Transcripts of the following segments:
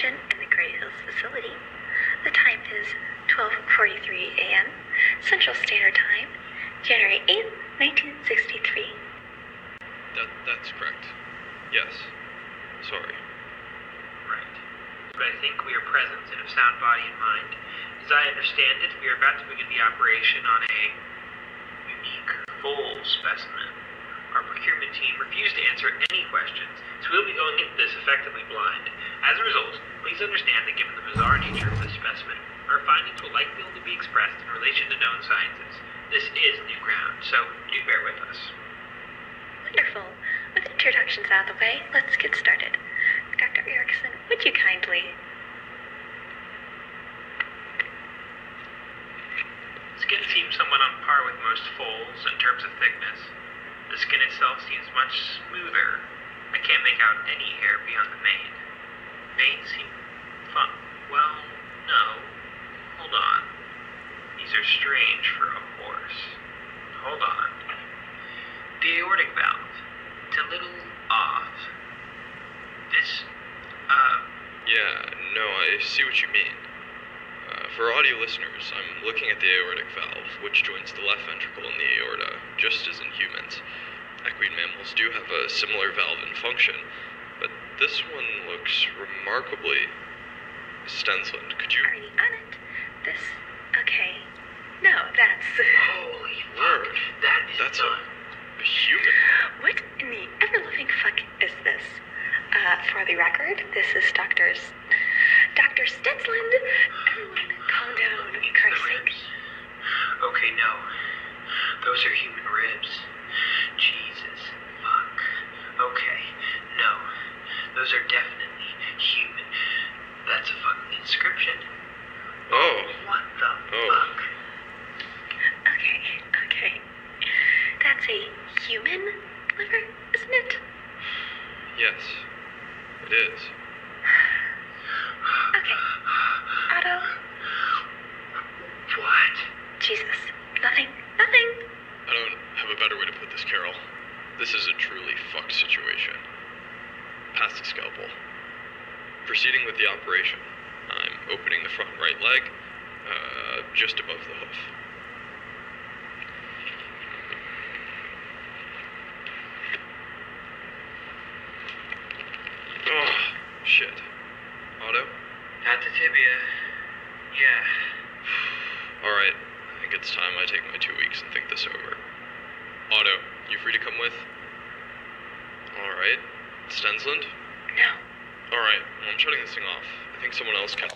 inspection in the Grey Hills facility. The time is 12:43 a.m. Central Standard Time, January 8th, 1963. That's correct. Yes. Sorry. Right. But I think we are present in a sound body and mind. As I understand it, we are about to begin the operation on a unique foal specimen. Our procurement team refused to answer any questions, so we'll be going into this effectively blind. As a result, please understand that given the bizarre nature of this specimen, our findings will likely only be expressed in relation to known sciences. This is new ground, so do bear with us. Wonderful. With introductions out of the way, let's get started. Dr. Erickson, would you kindly... Skin seems somewhat on par with most foals in terms of thickness. The skin itself seems much smoother. I can't make out any hair beyond the mane. Veins seem fun. Well, no. Hold on. These are strange for a horse. Hold on. The aortic valve. It's a little off. This, Yeah, no, I see what you mean. For audio listeners, I'm looking at the aortic valve, which joins the left ventricle in the aorta, just as in humans. Equine mammals do have a similar valve in function, but this one looks remarkably... Stenzland, could you... Already on it. This... Okay. No, that's... holy fuck, That's done. a human. What in the ever-loving fuck is this? For the record, this is Dr. Stenzland. Everyone, calm down, for The Christ's sake. ribs. Okay, no. Those are human ribs. Jesus. Fuck. Okay. No. Those are definitely human. That's a fucking inscription. Oh. What the fuck? Okay. That's a human liver, isn't it? Yes, it is. Okay. Otto. What? Jesus. Nothing. I don't have a better way to put this, Carol. This is a truly fucked situation. Pass the scalpel. Proceeding with the operation. I'm opening the front right leg, just above the hoof. Oh, shit. Otto? At the tibia. Yeah. Alright, I think it's time I take my 2 weeks and think this over. Otto, you free to come with? Alright. Stenzland? No. Alright, well, I'm shutting this thing off. I think someone else can...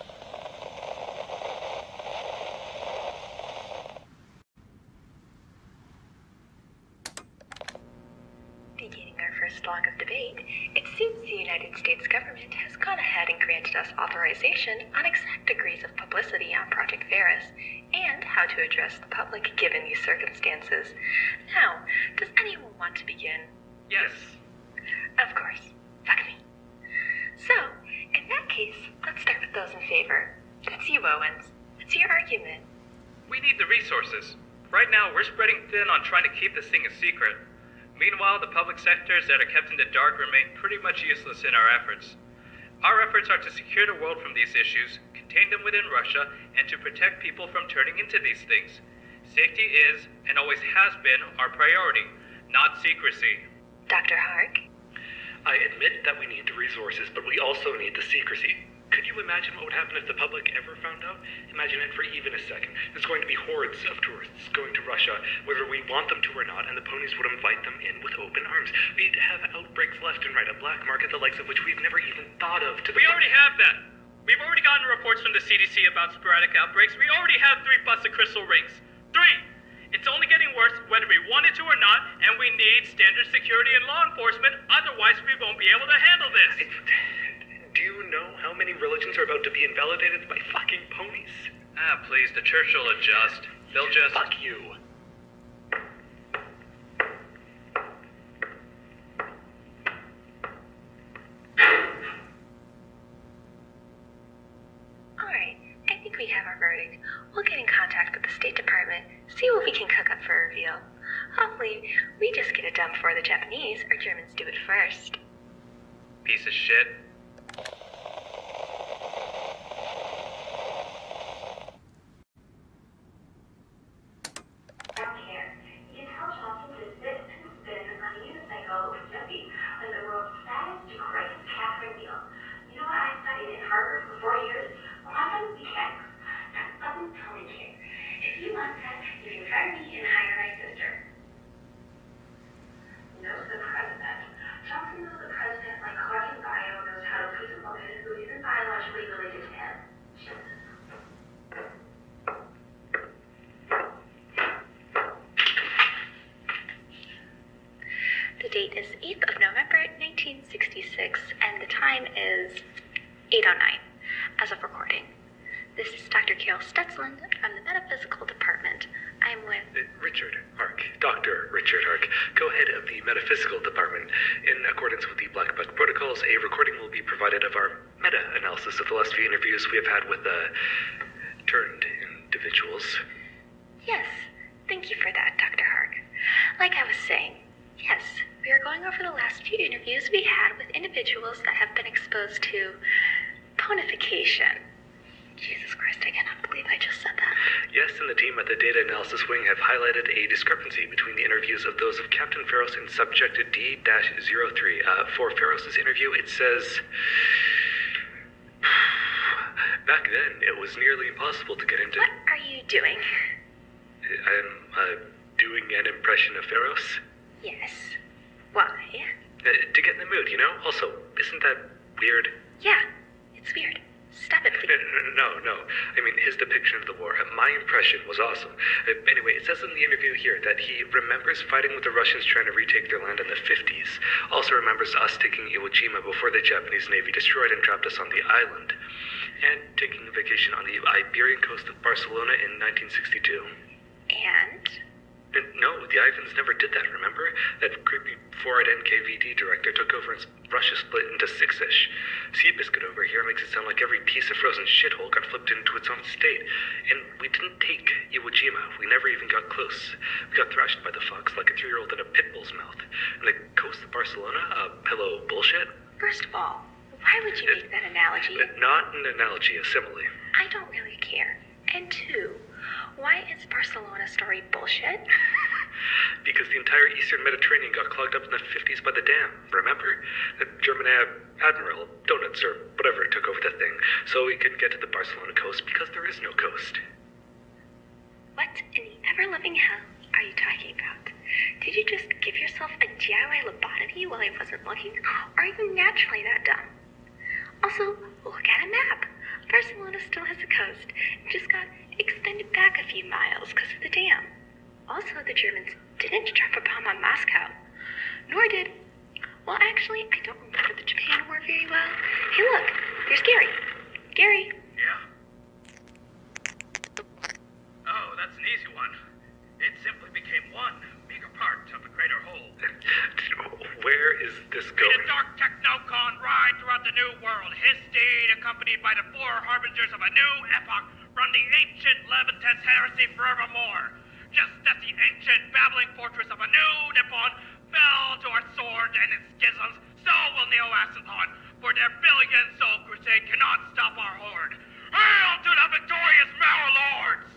Beginning our first block of debate, it seems the United States government has gone ahead and granted us authorization on exact degrees of publicity on Project Ferus and how to address the public given these circumstances. Now, does anyone want to begin? Yes. Of course. Fuck me. So, in that case, let's start with those in favor. That's you, Owens. What's your argument? We need the resources. Right now, we're spreading thin on trying to keep this thing a secret. Meanwhile, the public sectors that are kept in the dark remain pretty much useless in our efforts. Our efforts are to secure the world from these issues, contain them within Russia, and to protect people from turning into these things. Safety is, and always has been, our priority, not secrecy. Dr. Hark? I admit that we need the resources, but we also need the secrecy. Could you imagine what would happen if the public ever found out? Imagine it for even a second. There's going to be hordes of tourists going to Russia, whether we want them to or not, and the ponies would invite them in with open arms. We'd have outbreaks left and right, a black market the likes of which we've never even thought of. We already have that. We've already gotten reports from the CDC about sporadic outbreaks. We already have 3 busted crystal rings. 3! It's only getting worse whether we want it to or not, and we need standard security and law enforcement, otherwise we won't be able to handle this. Do you know how many religions are about to be invalidated by fucking ponies? Please, the church will adjust. They'll just... Fuck you. Alright, I think we have our verdict. We'll get in contact with the State Department, see what we can cook up for a reveal. Hopefully, we just get it done before the Japanese or Germans do it first. Piece of shit. 1966, and the time is 8:09 as of recording. This is Dr. Carol Stenzland from the Metaphysical Department. I'm with... Richard Hark, Dr. Richard Hark, co-head of the Metaphysical Department. In accordance with the Black Book protocols, a recording will be provided of our meta-analysis of the last few interviews we have had with turned individuals. Yes, thank you for that, Dr. Hark. Like I was saying, yes, we are going over the last few interviews we had with individuals that have been exposed to ponification. Jesus Christ, I cannot believe I just said that. Yes, and the team at the Data Analysis Wing have highlighted a discrepancy between the interviews of those of Captain Ferus and Subject D-03. For Ferus' interview, it says... Back then, it was nearly impossible to get into... What are you doing? I'm, doing an impression of Ferus. Yes. Why? To get in the mood, you know? Also, isn't that weird? Yeah, it's weird. Stop it, please. No. I mean, his depiction of the war. My impression was awesome. Anyway, it says in the interview here that he remembers fighting with the Russians trying to retake their land in the 50s. Also remembers us taking Iwo Jima before the Japanese Navy destroyed and trapped us on the island. And taking a vacation on the Iberian coast of Barcelona in 1962. And? No, the Ivans never did that, remember? That creepy four-eyed NKVD director took over and Russia split into six-ish. Seabiscuit over here makes it sound like every piece of frozen shithole got flipped into its own state. And we didn't take Iwo Jima. We never even got close. We got thrashed by the fox like a 3-year-old in a pit bull's mouth. And the coast of Barcelona? Hello, bullshit? First of all, why would you make that analogy? Not an analogy, a simile. I don't really care. And two, why is Barcelona story bullshit? Because the entire eastern Mediterranean got clogged up in the 50s by the dam, remember? The German admiral, Donuts or whatever, took over the thing, so we couldn't get to the Barcelona coast because there is no coast. What in the ever-loving hell are you talking about? Did you just give yourself a DIY lobotomy while I wasn't looking? Or are you naturally that dumb? Also, look at a map. Barcelona still has a coast. It just got extended back a few miles because of the dam. Also, the Germans didn't drop a bomb on Moscow. Nor did... Well, actually, I don't remember the Japan War very well. Hey, look! There's Gary. Gary. Yeah? Oh, that's an easy one. It simply became one bigger part of a greater whole. Where is this Made going? a dark technocon ride throughout the new world. His steed, accompanied by the 4 harbingers of a new epoch, run the ancient Levitas heresy forevermore. Just as the ancient babbling fortress of a new Nippon fell to our sword and its schisms, so will Neo-Acethlon, for their billion-soul crusade cannot stop our horde. Hail to the victorious Mara Lords!